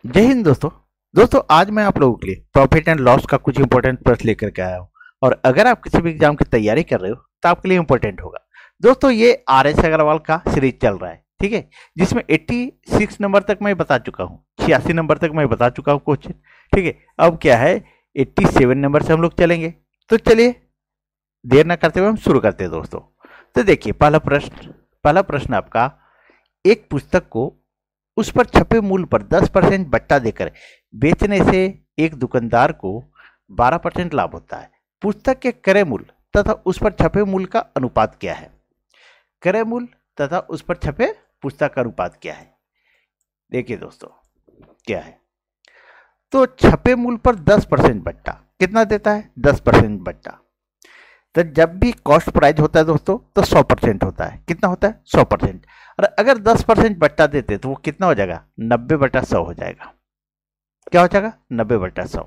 जय हिंद दोस्तों। आज मैं आप लोगों के लिए प्रॉफिट एंड लॉस का कुछ इंपॉर्टेंट प्रश्न लेकर के आया हूं। और अगर आप किसी भी एग्जाम की तैयारी कर रहे हो तो आपके लिए इंपॉर्टेंट होगा। दोस्तों ये आर एस अग्रवाल का सीरीज चल रहा है, ठीक है, जिसमें 86 नंबर तक मैं बता चुका हूँ, 86 नंबर तक मैं बता चुका हूँ क्वेश्चन, ठीक है। अब क्या है, 87 नंबर से हम लोग चलेंगे। तो चलिए देर ना करते हुए हम शुरू करते हैं दोस्तों। तो देखिए पहला प्रश्न आपका, एक पुस्तक को उस पर छपे मूल्य पर 10% बट्टा देकर बेचने से एक दुकानदार को 12% लाभ होता है। पुस्तक के क्रय मूल्य तथा उस पर छपे मूल्य का अनुपात क्या है? क्रय मूल्य तथा उस पर छपे पुस्तक का अनुपात क्या है? देखिए दोस्तों क्या है, तो छपे मूल्य पर 10% बट्टा कितना देता है? 10% बट्टा। तो जब भी कॉस्ट प्राइस होता है दोस्तों तो 100% होता है। कितना होता है? 100%। और अगर 10% बट्टा देते तो वो कितना हो जाएगा? 90/100 हो जाएगा। क्या हो जाएगा? 90/100।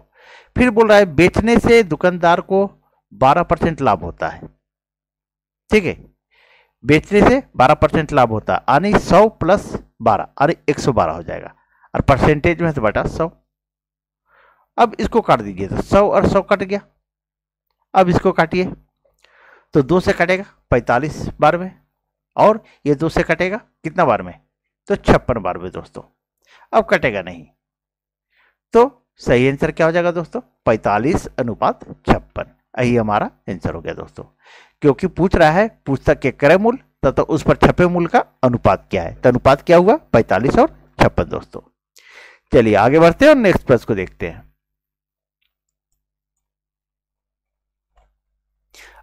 फिर बोल रहा है बेचने से दुकानदार को 12% लाभ होता है, ठीक है। बेचने से 12% लाभ होता है, यानी 100 + 12 अरे 112 हो जाएगा। और परसेंटेज में से बटा 100। अब इसको काट दीजिए तो 100 और 100 कट गया। अब इसको काटिए तो 2 से कटेगा 45 बार में, और ये 2 से कटेगा कितना बार में? तो 56 बार में दोस्तों। अब कटेगा नहीं, तो सही आंसर क्या हो जाएगा दोस्तों? 45:56। यही हमारा आंसर हो गया दोस्तों, क्योंकि पूछ रहा है पुस्तक के क्रय मूल्य तथा उस पर छपे मूल्य का अनुपात क्या है। तो अनुपात क्या हुआ? 45 और 56 दोस्तों। चलिए आगे बढ़ते हैं और नेक्स्ट प्रश्न को देखते हैं।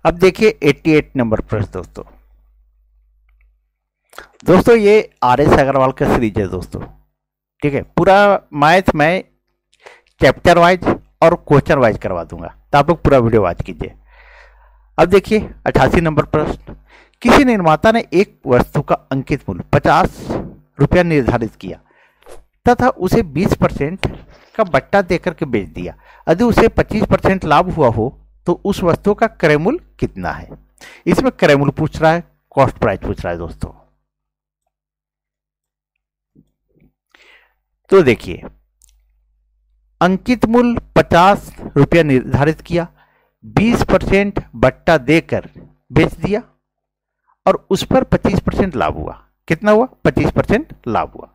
अब देखिए 88 नंबर प्रश्न दोस्तों ये आर एस अग्रवाल का सीरीज है दोस्तों, ठीक है। पूरा मैथ में चैप्टर वाइज और क्वेश्चन वाइज करवा दूंगा, तो आप लोग पूरा वीडियो वॉच कीजिए। अब देखिए 88 नंबर प्रश्न, किसी निर्माता ने एक वस्तु का अंकित मूल्य 50 रुपया निर्धारित किया तथा उसे 20% का बट्टा देकर के बेच दिया। यदि उसे 25% लाभ हुआ हो तो उस वस्तु का क्रय मूल्य कितना है? इसमें क्रय मूल्य पूछ रहा है, कॉस्ट प्राइस पूछ रहा है दोस्तों। तो देखिए अंकित मूल्य 50 रुपया निर्धारित किया, 20% बट्टा देकर बेच दिया और उस पर 25% लाभ हुआ। कितना हुआ? 25% लाभ हुआ।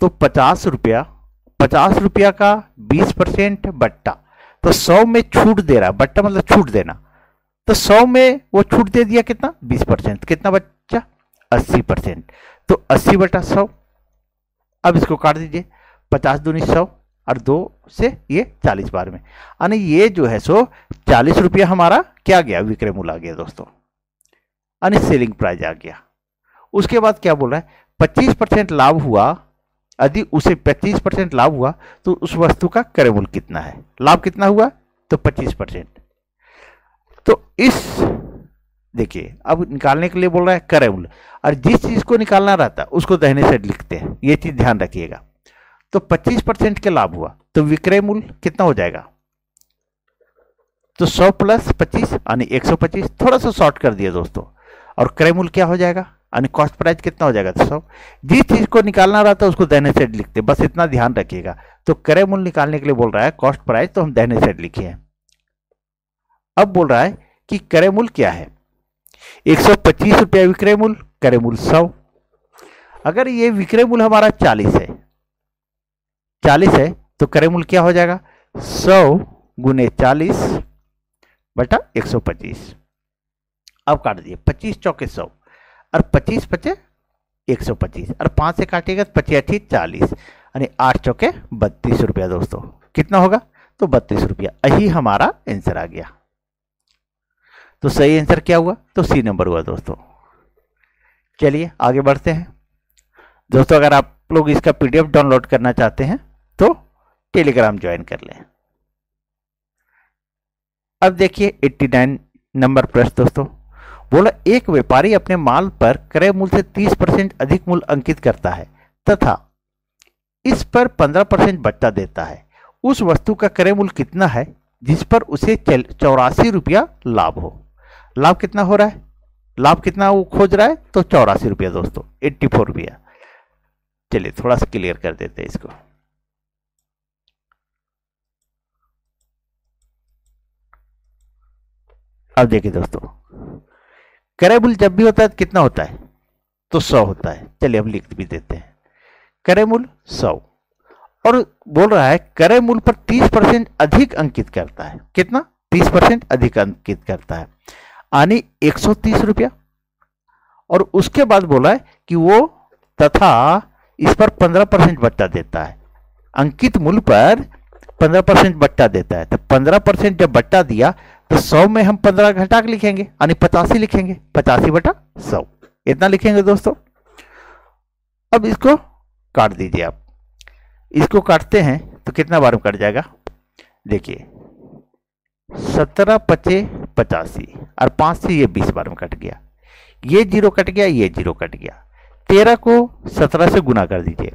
तो 50 रुपया का 20% बट्टा, तो 100 में छूट दे रहा, बट्टा मतलब छूट देना, तो 100 में वो छूट दे दिया कितना? 20%। कितना बच्चा? 80%। तो 80/100। अब इसको काट दीजिए, 50 दूनी 100 और 2 से ये 40 बार में, यानी ये जो है सो 40 रुपया हमारा क्या गया? विक्रय मूल्य आ गया दोस्तों, यानी सेलिंग प्राइस आ गया। उसके बाद क्या बोल रहा है? 25% लाभ हुआ। यदि उसे 25% लाभ हुआ तो उस वस्तु का क्रय मूल्य कितना है? लाभ कितना हुआ? तो 25%। तो इस देखिए अब निकालने के लिए बोल रहा है क्रय मूल्य, और जिस चीज को निकालना रहता है उसको दाहिने साइड लिखते हैं, ये चीज ध्यान रखिएगा। तो 25% के लाभ हुआ तो विक्रय मूल्य कितना हो जाएगा? तो 100 + 25 यानी 125। थोड़ा सा शॉर्ट कर दिया दोस्तों। और क्रय मूल्य क्या हो जाएगा? यानी कॉस्ट प्राइस कितना हो जाएगा? तो 100। जिस चीज को निकालना रहता है उसको दाहिने साइड लिखते हैं, बस इतना ध्यान रखिएगा। तो क्रय मूल्य निकालने के लिए बोल रहा है कॉस्ट प्राइस, तो हम दाहिने साइड लिखे हैं। अब बोल रहा है कि क्रय मूल्य क्या है? 125 रुपया विक्रय मूल्य, क्रय मूल्य 100। अगर ये विक्रय मूल्य हमारा 40 है तो क्रय मूल्य क्या हो जाएगा? 100 × 40/125। अब काट दिए, 25 चौके 100 और 25 बचे 125, और 5 से काटिएगा तो 25 40, यानी 8 चौके 32 रुपया दोस्तों। कितना होगा? तो 32 रुपया। यही हमारा आंसर आ गया। तो सही आंसर क्या हुआ? तो सी नंबर हुआ दोस्तों। चलिए आगे बढ़ते हैं दोस्तों। अगर आप लोग इसका पीडीएफ डाउनलोड करना चाहते हैं तो टेलीग्राम ज्वाइन कर लें। अब देखिए 89 नंबर प्रश्न दोस्तों, बोला एक व्यापारी अपने माल पर क्रय मूल्य से 30% अधिक मूल्य अंकित करता है तथा इस पर 15% बट्टा देता है। उस वस्तु का क्रय मूल्य कितना है जिस पर उसे 84 रुपया लाभ हो? लाभ कितना हो रहा है? लाभ कितना वो खोज रहा है? तो 84 रुपया दोस्तों, 84 रुपया। चलिए थोड़ा सा क्लियर कर देते हैं इसको। अब देखिए दोस्तों, क्रय मूल्य जब भी होता है तो कितना होता है, तो 100 होता है। चलिए हम लिख भी देते हैं क्रय मूल्य 100, और बोल रहा है क्रय मूल्य पर 30% अधिक अंकित करता है। कितना? 30% अधिक अंकित करता है, यानी 130 रुपया। और उसके बाद बोला है कि वो तथा इस पर 15% बट्टा देता है। अंकित मूल्य पर 15% बट्टा देता है, तो 15% जब बट्टा दिया तो 100 में हम 15 घटा के लिखेंगे, यानी 85 लिखेंगे। 85 बटा 100 इतना लिखेंगे दोस्तों। अब इसको काट दीजिए आप। इसको काटते हैं तो कितना बार में कट जाएगा, देखिए 17 पचे 85 और 5 से ये 20 बार में कट गया। ये जीरो कट गया, ये जीरो कट गया। 13 को 17 से गुना कर दीजिए।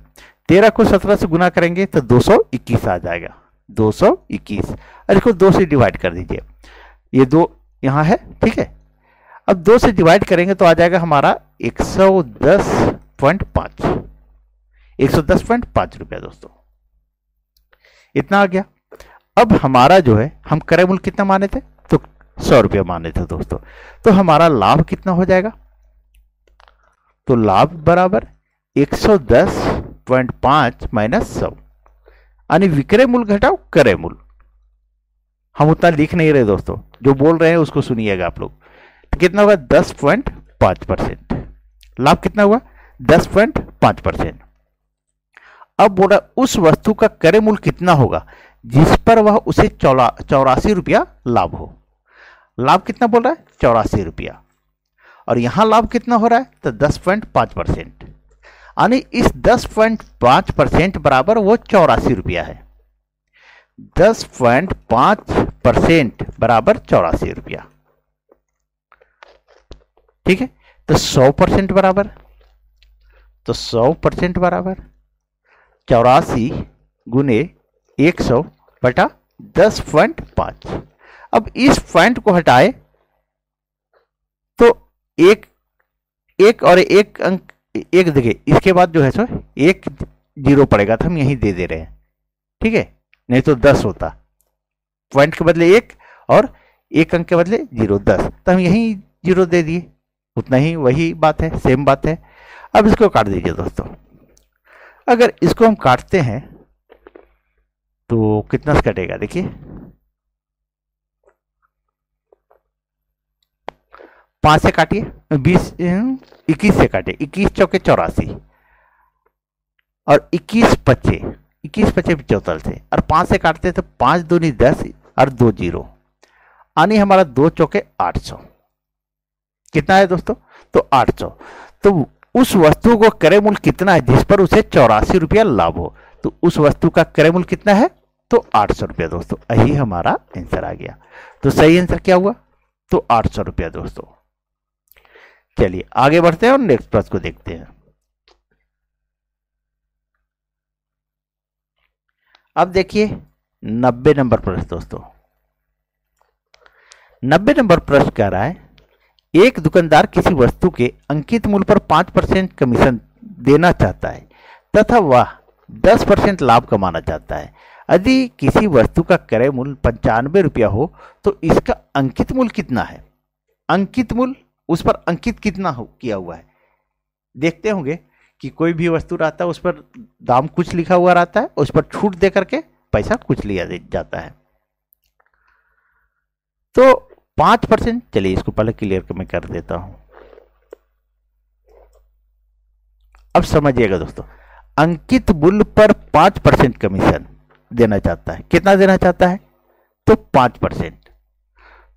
13 को 17 से गुना करेंगे तो 221 आ जाएगा, 221। और इसको 2 से डिवाइड कर दीजिए। ये 2 यहाँ है, ठीक है। अब 2 से डिवाइड करेंगे तो आ जाएगा हमारा 110.5, 110.5 रुपया दोस्तों, इतना आ गया। अब हमारा जो है, हम क्रय मूल्य कितना माने थे, तो 100 रुपया माने थे दोस्तों। तो हमारा लाभ कितना हो जाएगा, तो लाभ बराबर 110.5 माइनस 100, यानी विक्रय मूल्य घटाओ क्रय मूल्य। हम उतना लिख नहीं रहे दोस्तों, जो बोल रहे हैं उसको सुनिएगा आप लोग। तो कितना होगा, 10.5%। लाभ कितना हुआ, 10.5%। अब बोला उस वस्तु का क्रय मूल्य कितना होगा जिस पर वह उसे 84 रुपया लाभ हो। लाभ कितना बोल रहा है, 84 रुपया, और यहां लाभ कितना हो रहा है, तो 10.5%, यानी इस 10.5% बराबर वो 84 रुपया है। 10.5% बराबर 84 रुपया, ठीक है। तो 100% बराबर, तो 100% बराबर 84 गुने 100 बटा 10.5। अब इस पॉइंट को हटाए तो एक और एक अंक, एक देखिए इसके बाद जो है सो एक जीरो पड़ेगा, तो हम यही दे दे रहे हैं, ठीक है। नहीं तो 10 होता, पॉइंट के बदले 1 और एक अंक के बदले 0, 10, तो हम यही 0 दे दिए, उतना ही, वही बात है, सेम बात है। अब इसको काट दीजिए दोस्तों। अगर इसको हम काटते हैं तो कितना से कटेगा, देखिए 5 से काटिए, 21 से काटे, 21 चौके 84, और 21 पच्चे 74 से, और 5 से काटते तो 5 दूनी 10 और 2 जीरो, यानी हमारा 2 चौके 800। कितना है दोस्तों, तो 800। तो उस वस्तु को क्रय मूल्य कितना है जिस पर उसे 84 रुपया लाभ हो, तो उस वस्तु का क्रय मूल्य कितना है, तो 800 रुपया दोस्तों। यही हमारा आंसर आ गया। तो सही आंसर क्या हुआ, तो 800 रुपया दोस्तों। चलिए आगे बढ़ते हैं और नेक्स्ट प्रश्न को देखते हैं। अब देखिए 90 नंबर प्रश्न दोस्तों। 90 नंबर प्रश्न कह रहा है, एक दुकानदार किसी वस्तु के अंकित मूल्य पर 5% कमीशन देना चाहता है तथा वह 10% लाभ कमाना चाहता है। यदि किसी वस्तु का क्रय मूल्य 95 रुपया हो तो इसका अंकित मूल्य कितना है। अंकित मूल्य, उस पर अंकित कितना किया हुआ है। देखते होंगे कि कोई भी वस्तु रहता है उस पर दाम कुछ लिखा हुआ रहता है, उस पर छूट दे करके पैसा कुछ लिया जाता है। तो 5%, चलिए इसको पहले क्लियर मैं कर देता हूं। अब समझिएगा दोस्तों, अंकित मूल्य पर 5% कमीशन देना चाहता है। कितना देना चाहता है, तो 5%।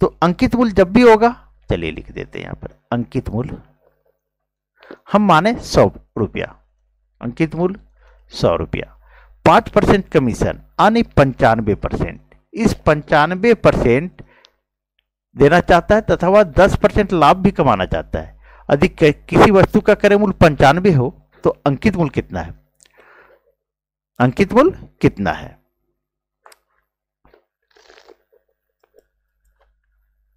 तो अंकित मूल्य जब भी होगा, चलिए लिख देते हैं यहां पर, अंकित मूल्य हम माने 100 रुपया, अंकित मूल्य 100 रुपया, 5% कमीशन यानी 95%। इस 95% देना चाहता है तथा वह 10% लाभ भी कमाना चाहता है। यदि किसी वस्तु का क्रय मूल्य 95 हो तो अंकित मूल्य कितना है, अंकित मूल्य कितना है।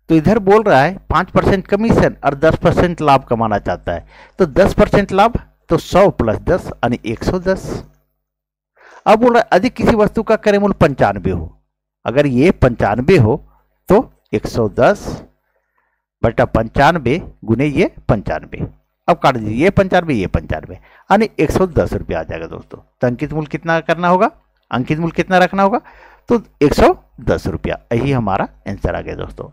तो इधर बोल रहा है 5% कमीशन और 10% लाभ कमाना चाहता है, तो 10% लाभ तो 100 प्लस 10 यानी 110। अब बोल रहा है यदि किसी वस्तु का क्रय मूल्य 95 हो, अगर ये 95 हो तो 110 बटा 95 गुने ये 95। अब काट दीजिए, ये 95 ये 95 यानी 110 रुपया आ जाएगा दोस्तों। तो अंकित मूल्य कितना करना होगा, अंकित मूल्य कितना रखना होगा, तो 110 रुपया। यही हमारा आंसर आ गया दोस्तों।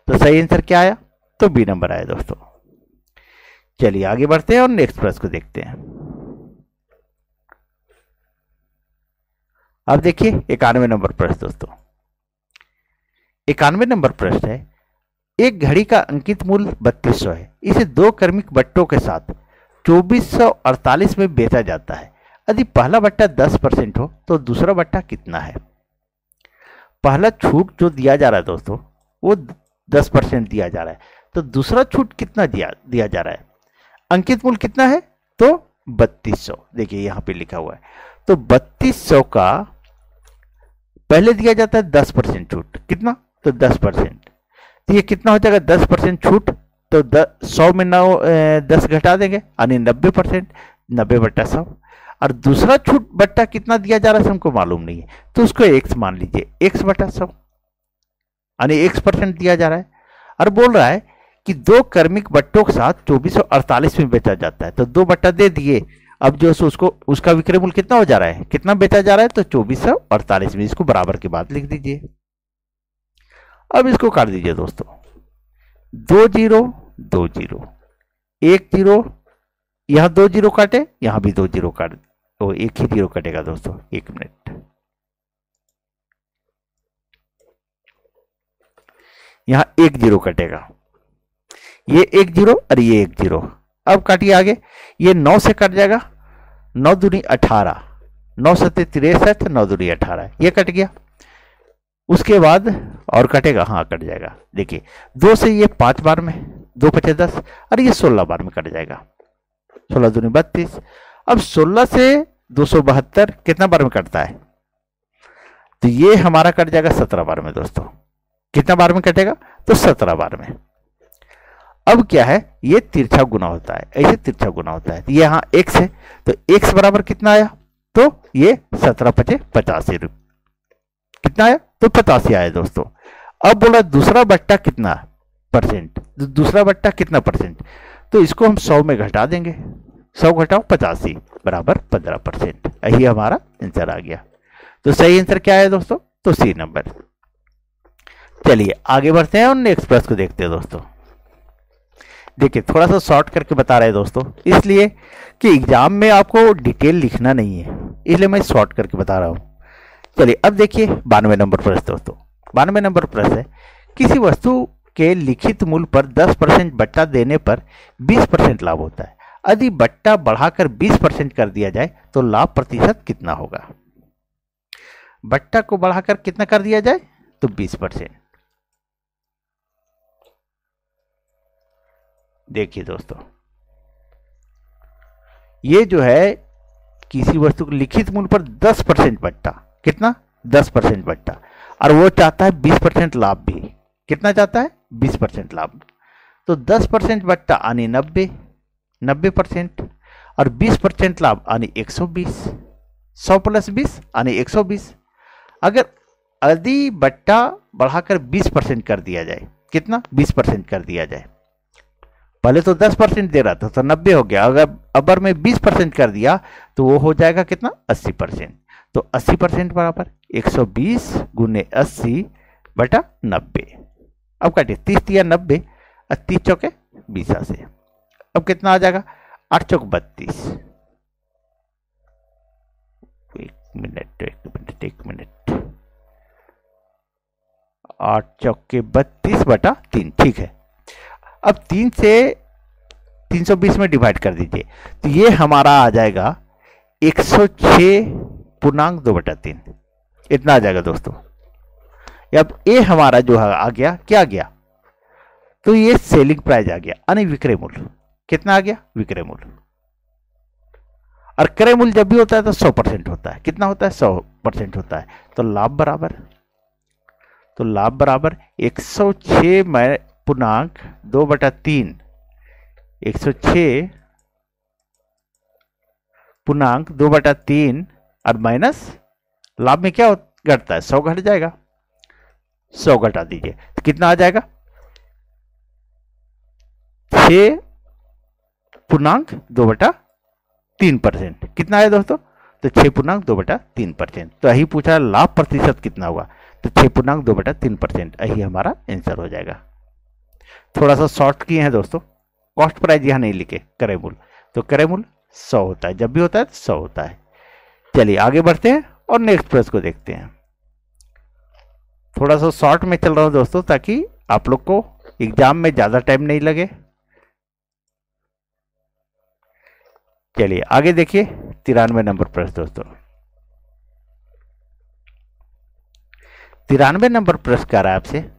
तो सही आंसर क्या आया, तो बी नंबर आया दोस्तों। चलिए आगे बढ़ते हैं और नेक्स्ट प्रश्न को देखते हैं। अब देखिए 91 नंबर प्रश्न दोस्तों। 91 नंबर प्रश्न है, एक घड़ी का अंकित मूल्य 3200 है, इसे दो क्रमिक बट्टों के साथ 2448 में बेचा जाता है। यदि पहला बट्टा 10% हो तो दूसरा बट्टा कितना है। पहला छूट जो दिया जा रहा है दोस्तों वो 10% दिया जा रहा है, तो दूसरा छूट कितना दिया जा रहा है। अंकित मूल्य कितना है, तो 3200। देखिए यहां पे लिखा हुआ है, तो 3200 का पहले दिया जाता है 10% छूट, कितना, तो 10%। तो ये कितना हो जाएगा 10% छूट, तो 100 में 10 घटा देंगे यानी 90%, 90 बट्टा 100। और दूसरा छूट बट्टा कितना दिया जा रहा है हमको मालूम नहीं है, तो उसको x मान लीजिए, x बटा 100 यानी x% दिया जा रहा है। और बोल रहा है कि दो क्रमिक बट्टों के साथ 2448 में बेचा जाता है, तो 2 बट्टा दे दिए। अब जो उसको उसका विक्रय मूल्य कितना हो जा रहा है, कितना बेचा जा रहा है, तो 2448 में। इसको बराबर के बाद लिख दीजिए। अब इसको काट दीजिए दोस्तों, 2 0 2 0 1 0, यहां 2 0 काटे, यहां भी 2 0 काट, तो एक ही 0 कटेगा दोस्तों। 1 मिनट, यहां 1 0 कटेगा, ये 1 0 और ये 1 0। अब काटिए आगे, ये 9 से कट जाएगा, 9 दूनी 18, 9 सत्ते 63, 9 दूनी 18, ये कट गया। उसके बाद और कटेगा, हाँ कट जाएगा। देखिए 2 से ये 5 बार में, 2 पचे 10, और ये 16 बार में कट जाएगा, 16 दूनी 32। अब 16 से 272 कितना बार में कटता है, तो ये हमारा कट जाएगा 17 बार में दोस्तों। कितना बार में कटेगा, तो 17 बार में। अब क्या है, ये तिरछा गुना होता है, ऐसे तिरछा गुना होता है। ये यहाँ x है, तो x बराबर कितना आया, तो ये 17 पचे 85 रुपये, कितना आया, तो 85 आया दोस्तों। अब बोला दूसरा बट्टा कितना परसेंट, दूसरा बट्टा कितना परसेंट, तो इसको हम 100 में घटा देंगे, 100 घटाओ 85 बराबर 15%। यही हमारा आंसर आ गया। तो सही आंसर क्या है दोस्तों, तो सी नंबर। चलिए आगे बढ़ते हैं और नेक्स्ट प्रश्न को देखते हैं दोस्तों। देखिए थोड़ा सा शॉर्ट करके बता रहे हैं दोस्तों, इसलिए कि एग्जाम में आपको डिटेल लिखना नहीं है, इसलिए मैं शॉर्ट करके बता रहा हूं। चलिए अब देखिए 92 नंबर प्रश्न दोस्तों। 92 नंबर प्रश्न है, किसी वस्तु के लिखित मूल्य पर 10% बट्टा देने पर 20% लाभ होता है। यदि बट्टा बढ़ाकर 20% कर दिया जाए तो लाभ प्रतिशत कितना होगा। बट्टा को बढ़ाकर कितना कर दिया जाए, तो 20%। देखिए दोस्तों, ये जो है किसी वस्तु के लिखित मूल्य पर 10% बट्टा, कितना 10% बट्टा, और वो चाहता है 20% लाभ भी। कितना चाहता है, 20% लाभ। तो 10% बट्टा यानी 90%, और 20% लाभ यानी 120, 100 प्लस 20 यानी 120। अगर यदि बट्टा बढ़ाकर 20% कर दिया जाए, कितना 20% कर दिया जाए, पहले तो 10% दे रहा था तो 90 हो गया, अगर अबर में 20% कर दिया तो वो हो जाएगा कितना 80%। तो 80% बराबर 120 गुने 80 बटा 90। अब काटिए 30 या 90, 30 चौके 20 से। अब कितना आ जाएगा, 8 चौक 32। एक मिनट, 8 चौके 32 बटा 3, ठीक है। अब 3 से 320 में डिवाइड कर दीजिए, तो ये हमारा आ जाएगा 106.2 बटा 3, इतना आ जाएगा दोस्तों। अब ये हमारा जो आ गया, क्या आ गया, तो ये सेलिंग प्राइस आ गया, यानी विक्रय मूल्य। कितना आ गया, विक्रय मूल्य। और क्रय मूल्य जब भी होता है तो 100% होता है, कितना होता है 100% होता है। तो लाभ बराबर, 106.2 बटा 3, 106 पूर्णांक 2/3 और माइनस लाभ में क्या घटता है, 100 घट जाएगा, 100 घटा दीजिए तो कितना आ जाएगा, 6.2/3%। कितना है दोस्तों, तो 6.2/3%। तो यही पूछा लाभ प्रतिशत कितना होगा, तो 6.2/3%। यही हमारा आंसर हो जाएगा। थोड़ा सा शॉर्ट किए हैं दोस्तों, कॉस्ट प्राइस यहां नहीं लिखे, क्रय मूल्य, तो क्रय मूल्य 100 होता है, जब भी होता है तो 100 होता है। चलिए आगे बढ़ते हैं और नेक्स्ट प्रश्न को देखते हैं। थोड़ा सा शॉर्ट में चल रहा हूं दोस्तों, ताकि आप लोग को एग्जाम में ज्यादा टाइम नहीं लगे। चलिए आगे देखिए 93 नंबर प्रश्न दोस्तों। 93 नंबर प्रश्न कर रहा है आपसे,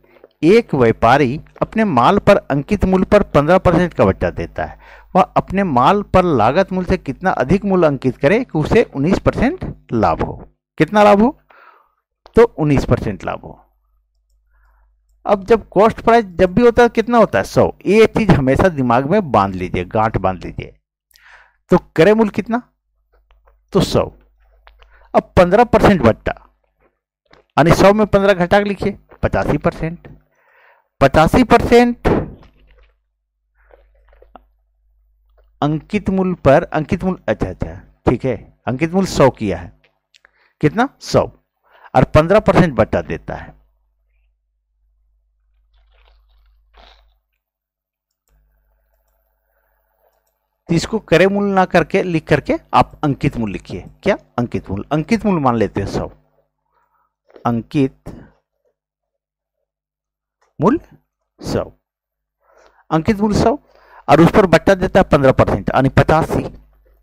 एक व्यापारी अपने माल पर अंकित मूल्य पर 15% का बट्टा देता है। वह अपने माल पर लागत मूल्य से कितना अधिक मूल्य अंकित करे कि उसे 19% लाभ हो। कितना लाभ हो, तो 19% लाभ हो। अब जब कॉस्ट प्राइस जब भी होता है कितना होता है, 100। ये चीज हमेशा दिमाग में बांध लीजिए, गांठ बांध लीजिए। तो क्रय मूल्य कितना, तो 100। अब 15% बट्टा, यानी 100 में 15 घटा के लिखिए 85%। 85% अंकित मूल्य पर, अंकित मूल्य अच्छा ठीक है, अंकित मूल्य 100 किया है, कितना 100, और 15% बट्टा देता है। तो इसको क्रय मूल्य ना करके लिख करके आप अंकित मूल्य लिखिए। क्या, अंकित मूल्य। अंकित मूल्य मान लेते हैं 100, अंकित मूल्य 100, अंकित मूल्य 100, और उस पर बट्टा देता है 15%, यानी 85।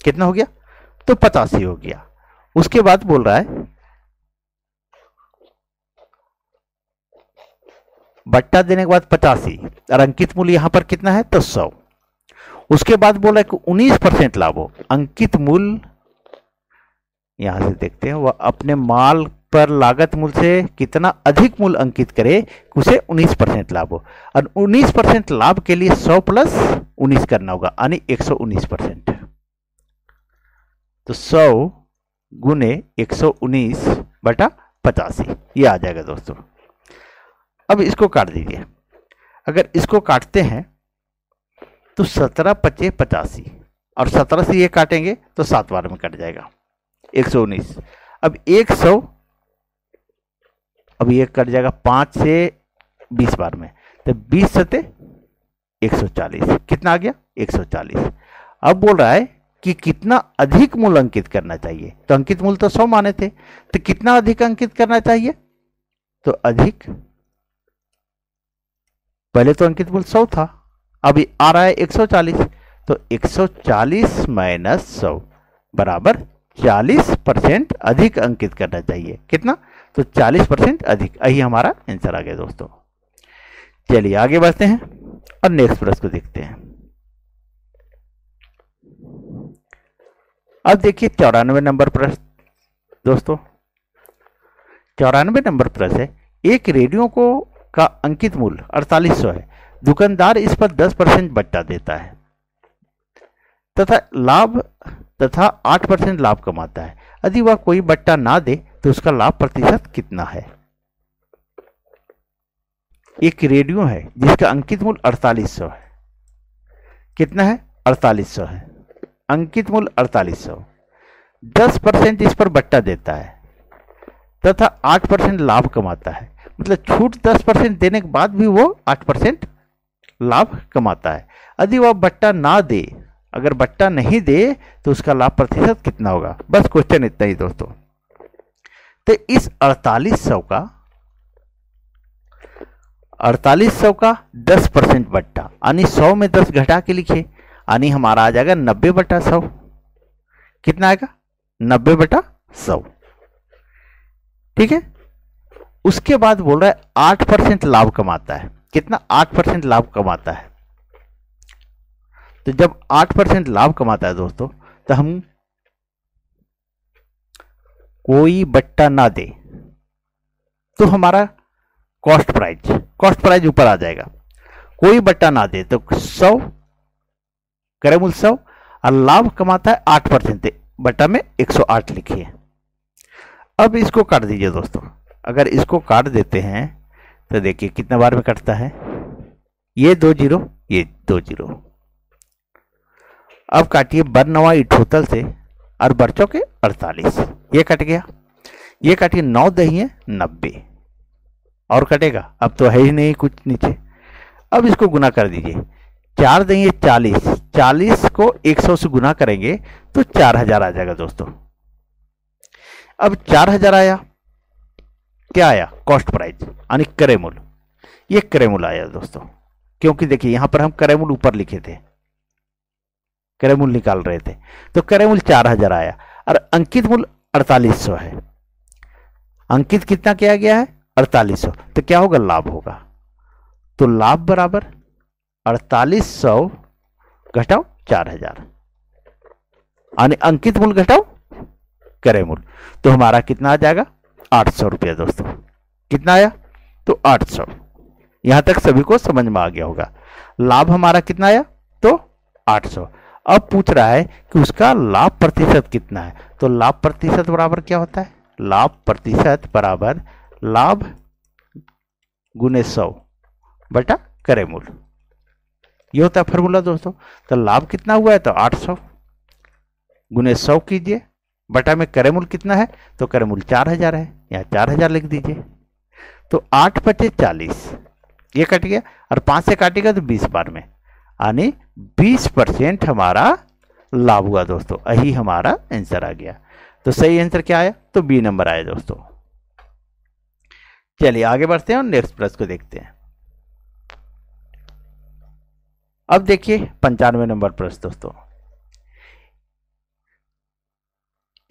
कितना हो गया, तो 85 हो गया। उसके बाद बोल रहा है बट्टा देने के बाद 85 और अंकित मूल्य यहां पर कितना है, तो 100। उसके बाद बोला कि 19% लाभ हो। अंकित मूल्य यहां से देखते हैं, वह अपने माल पर लागत मूल्य से कितना अधिक मूल्य अंकित करे कि उसे 19% लाभ हो। और 19% लाभ के लिए 100 प्लस 19 करना होगा, यानी 119%। तो 100 गुने 119/85 ये आ जाएगा दोस्तों। अब इसको काट दीजिए। अगर इसको काटते हैं तो 17×5 = 85, और 17 से ये काटेंगे तो 7 बार में कट जाएगा 119। अब 100, अब ये कट जाएगा 5 से 20 बार में, तो 20 सते 140। कितना आ गया, 140। अब बोल रहा है कि कितना अधिक मूल्य अंकित करना चाहिए। तो अंकित मूल्य तो 100 माने थे, तो कितना अधिक अंकित करना चाहिए, तो अधिक, पहले तो अंकित मूल्य 100 था, अभी आ रहा है 140। तो 140 माइनस 100 बराबर 40% अधिक अंकित करना चाहिए। कितना, तो 40% अधिक। यही हमारा आंसर आ गया दोस्तों। चलिए आगे बढ़ते हैं और नेक्स्ट प्रश्न को देखते हैं। अब देखिए 94 नंबर प्रश्न दोस्तों। 94 नंबर प्रश्न है, एक रेडियो को का अंकित मूल्य 4800 है। दुकानदार इस पर 10% बट्टा देता है तथा 8% लाभ कमाता है। यदि वह कोई बट्टा ना दे तो उसका लाभ प्रतिशत कितना है। एक रेडियो है जिसका अंकित मूल्य 4800 है। कितना है, 4800 है, अंकित मूल्य 4800। 10% इस पर बट्टा देता है तथा 8% लाभ कमाता है। मतलब छूट 10% देने के बाद भी वो 8% लाभ कमाता है। यदि वह बट्टा ना दे, अगर बट्टा नहीं दे तो उसका लाभ प्रतिशत कितना होगा। बस क्वेश्चन इतना ही दोस्तों। तो इस 4800 का 10% बट्टा, यानी 100 में 10 घटा के लिखिए, यानी हमारा आ जाएगा 90/100। कितना आएगा, 90/100। ठीक है। उसके बाद बोल रहा है 8% लाभ कमाता है। कितना, 8% लाभ कमाता है। तो जब 8% लाभ कमाता है दोस्तों, तो हम कोई बट्टा ना दे तो हमारा कॉस्ट प्राइस ऊपर आ जाएगा। कोई बट्टा ना दे तो 100, क्रय मूल्य 100, और लाभ कमाता है 8%, बटा में 108 लिखिए। अब इसको काट दीजिए दोस्तों। अगर इसको काट देते हैं तो देखिए कितना बार में कटता है, ये 2 जीरो, ये 2 जीरो। अब काटिए बरनवा इठोतल से और बरचों के 48, ये कट गया। ये काटिए 9 दही 90 और कटेगा, अब तो है ही नहीं कुछ नीचे। अब इसको गुना कर दीजिए, 4 दही 40, 40 को 100 से गुना करेंगे तो 4000 आ जाएगा दोस्तों। अब 4000 आया, क्या आया, कॉस्ट प्राइस यानी क्रय मूल्य। ये क्रय मूल्य आया दोस्तों, क्योंकि देखिए यहां पर हम क्रय मूल्य ऊपर लिखे थे, क्रय मूल्य निकाल रहे थे, तो क्रय मूल्य 4000 आया और अंकित मूल्य 4800 है। अंकित कितना किया गया है, 4800, तो क्या होगा, लाभ होगा। तो लाभ बराबर 4800 घटाओ 4000 यानी अंकित मूल्य घटाओ क्रय मूल्य, तो हमारा कितना आ जाएगा, 800 रुपया दोस्तों। कितना आया, तो 800। यहां तक सभी को समझ में आ गया होगा। लाभ हमारा कितना आया, तो 800। अब पूछ रहा है कि उसका लाभ प्रतिशत कितना है, तो लाभ प्रतिशत बराबर क्या होता है, लाभ प्रतिशत बराबर लाभ गुने 100 बटा क्रय मूल्य, ये होता है फॉर्मूला दोस्तों। तो लाभ कितना हुआ है, तो 800 गुने 100 कीजिए, बटा में क्रय मूल्य कितना है, तो क्रय मूल्य 4000 है, यहाँ 4000 लिख दीजिए। तो 8 बचे 40, ये कट गया और 5 से काटेगा तो 20 बार में, यानी 20% हमारा लाभ हुआ दोस्तों। यही हमारा आंसर आ गया। तो सही आंसर क्या आया, तो बी नंबर आया दोस्तों। चलिए आगे बढ़ते हैं और नेक्स्ट प्रश्न को देखते हैं। अब देखिए 95 नंबर प्रश्न दोस्तों।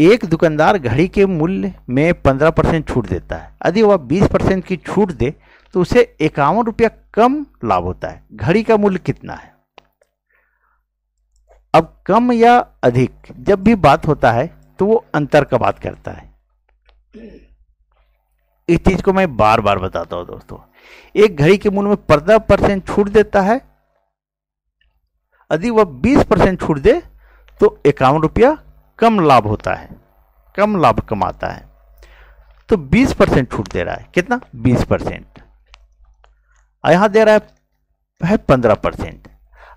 एक दुकानदार घड़ी के मूल्य में 15% छूट देता है। यदि वह 20% की छूट दे तो उसे 51 रुपया कम लाभ होता है। घड़ी का मूल्य कितना है। अब कम या अधिक जब भी बात होता है तो वो अंतर का बात करता है। इस चीज को मैं बार बार बताता हूं दोस्तों। एक घड़ी के मूल्य में 15% छूट देता है, यदि वह 20% छूट दे तो 51 रुपया कम लाभ होता है, कम लाभ कमाता है। तो 20% छूट दे रहा है, कितना, 20%। यहां दे रहा है 15%।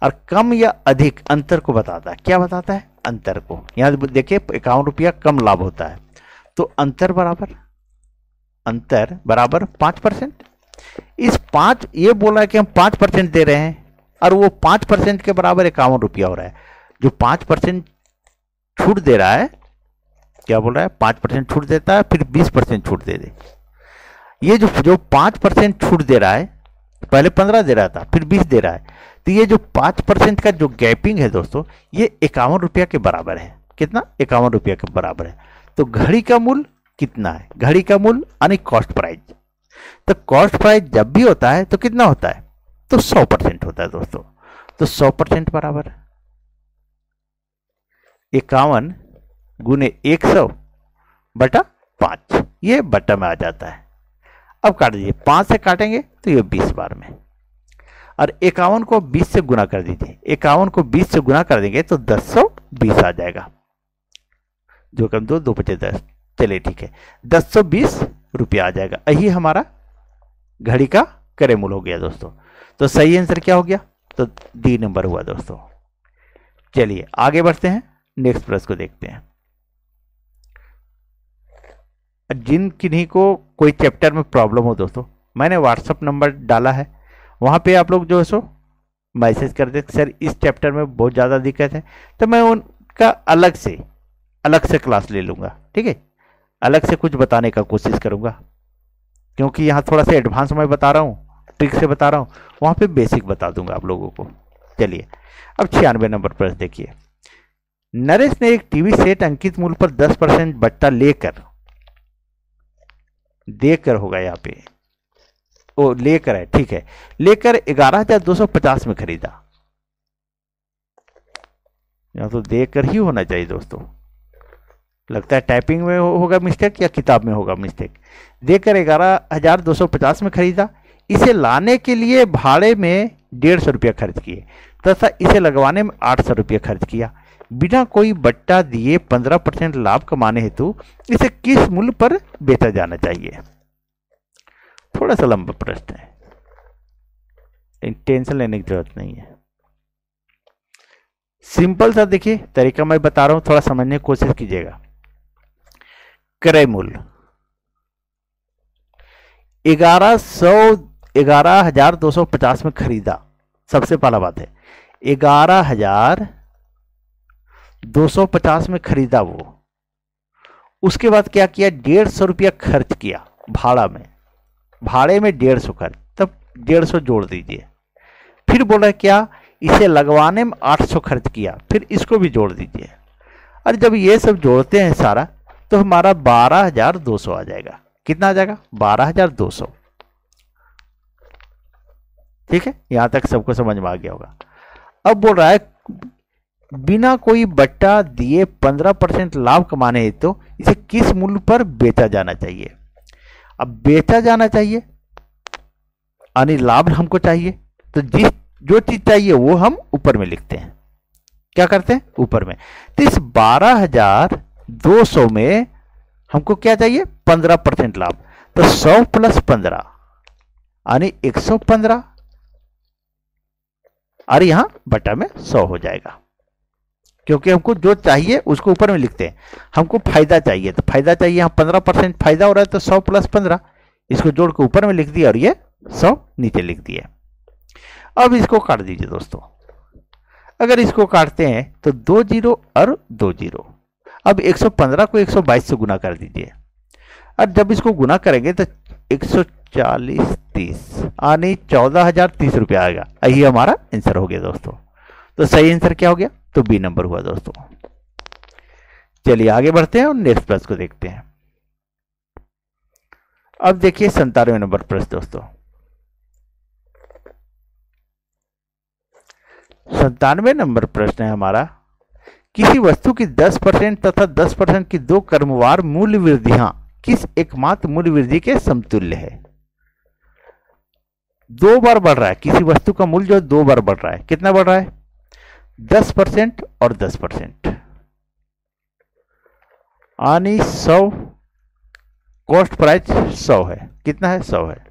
और कम या अधिक अंतर को बताता है। क्या बताता है, अंतर को। यहां देखिए 51 रुपया कम लाभ होता है, तो अंतर बराबर 5%। इस 5, ये बोला है कि हम 5% दे रहे हैं और वो 5% के बराबर 51 रुपया हो रहा है। जो 5% छूट दे रहा है, क्या बोल रहा है, 5% छूट देता है, फिर 20% छूट दे दे। ये जो 5% छूट दे रहा है, पहले 15 दे रहा था, फिर 20 दे रहा है, तो ये जो 5% का जो गैपिंग है दोस्तों, ये 51 रुपया के बराबर है। कितना, 51 रुपया के बराबर है। तो घड़ी का मूल्य कितना है, घड़ी का मूल्य यानी कॉस्ट प्राइस। तो कॉस्ट प्राइस जब भी होता है तो कितना होता है, तो 100% होता है दोस्तों। तो 100% बराबर 51 गुने 100 बटा 5, ये बटा में आ जाता है। अब काट दीजिए, 5 से काटेंगे तो ये 20 बार में, और 51 को 20 से गुना कर दीजिए। 51 को 20 से गुना कर देंगे तो 1020 आ जाएगा। जो कम 2 बचे 10, चलिए ठीक है, 1020 रुपया आ जाएगा। यही हमारा घड़ी का क्रय मूल्य हो गया दोस्तों। तो सही आंसर क्या हो गया, तो डी नंबर हुआ दोस्तों। चलिए आगे बढ़ते हैं, नेक्स्ट प्रश्न को देखते हैं। जिन किन्हीं को कोई चैप्टर में प्रॉब्लम हो दोस्तों, मैंने व्हाट्सएप नंबर डाला है, वहां पे आप लोग जो है सो मैसेज कर देते, सर इस चैप्टर में बहुत ज़्यादा दिक्कत है, तो मैं उनका अलग से क्लास ले लूँगा। ठीक है, अलग से कुछ बताने का कोशिश करूँगा, क्योंकि यहाँ थोड़ा सा एडवांस मैं बता रहा हूँ, ट्रिक से बता रहा हूँ, वहाँ पे बेसिक बता दूंगा आप लोगों को। चलिए अब 96 नंबर प्रश्न देखिए। नरेश ने एक टीवी सेट अंकित मूल्य पर 10% बट्टा देकर होगा, यहाँ पे ओ लेकर है, ठीक है, लेकर 11,250 में खरीदा। यहाँ तो देकर ही होना चाहिए दोस्तों, लगता है टाइपिंग में होगा मिस्टेक या किताब में होगा मिस्टेक। देकर 11,250 में खरीदा। इसे लाने के लिए भाड़े में 150 रुपया खर्च किए तथा इसे लगवाने में 800 रुपया खर्च किया। बिना कोई बट्टा दिए 15% लाभ कमाने हेतु इसे किस मूल्य पर बेचा जाना चाहिए। थोड़ा सा लंबा प्रश्न है, टेंशन लेने की जरूरत नहीं है। सिंपल सा देखिए तरीका मैं बता रहा हूं, थोड़ा समझने की कोशिश कीजिएगा। क्रय मूल्य 11,250 में खरीदा, सबसे पहला बात है 11,250 में खरीदा वो। उसके बाद क्या किया, 150 रुपया खर्च किया भाड़ा में, भाड़े में 150 खर्च, तब 150 जोड़ दीजिए। फिर बोला क्या, इसे लगवाने में 800 खर्च किया, फिर इसको भी जोड़ दीजिए। और जब ये सब जोड़ते हैं सारा तो हमारा 12,200 आ जाएगा। कितना आ जाएगा, 12,200। ठीक है, यहां तक सबको समझ में आ गया होगा। अब बोल रहा है बिना कोई बट्टा दिए 15% लाभ कमाने हेतु तो इसे किस मूल्य पर बेचा जाना चाहिए। अब बेचा जाना चाहिए यानी लाभ हमको चाहिए, तो जो चीज चाहिए वो हम ऊपर में लिखते हैं। क्या करते हैं, ऊपर में। तो इस 12,200 में हमको क्या चाहिए, 15% लाभ। तो 100 प्लस 15 यानी 115, और यहां बटा में 100 हो जाएगा, क्योंकि हमको जो चाहिए उसको ऊपर में लिखते हैं। हमको फायदा चाहिए, तो फायदा चाहिए, यहां 15% फायदा हो रहा है, तो 100 प्लस 15 इसको जोड़ के ऊपर में लिख दिया और ये 100 नीचे लिख दिए। अब इसको काट दीजिए दोस्तों। अगर इसको काटते हैं तो 2 जीरो और 2 जीरो। अब 115 को 122 से गुना कर दीजिए, और जब इसको गुना करेंगे तो 140 30 यानी 14,030 रुपया आएगा। यही हमारा आंसर हो गया दोस्तों। तो सही आंसर क्या हो गया, तो बी नंबर हुआ दोस्तों। चलिए आगे बढ़ते हैं और नेक्स्ट प्रश्न को देखते हैं। अब देखिए 97 नंबर प्रश्न दोस्तों। 97 नंबर प्रश्न है हमारा, किसी वस्तु की 10% तथा 10% की दो क्रमवार मूल्य वृद्धियां किस एकमात्र मूल्य वृद्धि के समतुल्य है। 2 बार बढ़ रहा है, किसी वस्तु का मूल्य जो 2 बार बढ़ रहा है। कितना बढ़ रहा है, 10% और 10%, यानी 100 कॉस्ट प्राइस 100 है। कितना है, 100 है।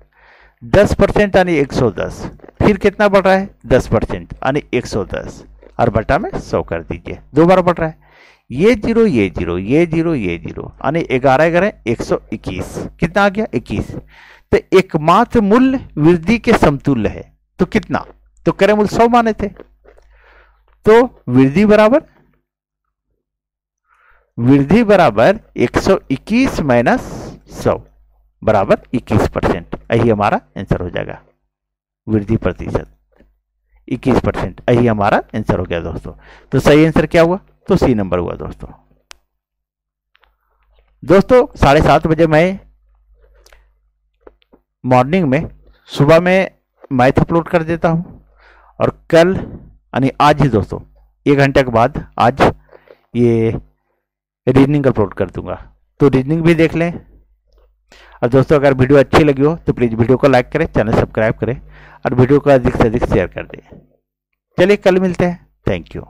10% यानी 110, फिर कितना बढ़ रहा है, 10% यानी 110, और बटा में 100 कर दीजिए। 2 बार बढ़ रहा है, ये जीरो ये जीरो ये जीरो ये जीरो, यानी 11 11 121। कितना आ गया, 21। तो एकमात्र मूल्य वृद्धि के समतुल्य है, तो कितना, तो क्रय मूल्य 100 माने थे, तो वृद्धि बराबर 121 माइनस 100 बराबर 21%। यही हमारा आंसर हो जाएगा। वृद्धि प्रतिशत 21%, यही हमारा आंसर हो गया दोस्तों। तो सही आंसर क्या हुआ, तो सी नंबर हुआ दोस्तों। 7:30 बजे मैं मॉर्निंग में सुबह में मैथ अपलोड कर देता हूं, और कल यानी आज ही दोस्तों 1 घंटे के बाद आज ये रीजनिंग अपलोड कर दूंगा, तो रीजनिंग भी देख लें। और दोस्तों अगर वीडियो अच्छी लगी हो तो प्लीज़ वीडियो को लाइक करें, चैनल सब्सक्राइब करें, और वीडियो को अधिक से अधिक शेयर कर दें। चलिए कल मिलते हैं, थैंक यू।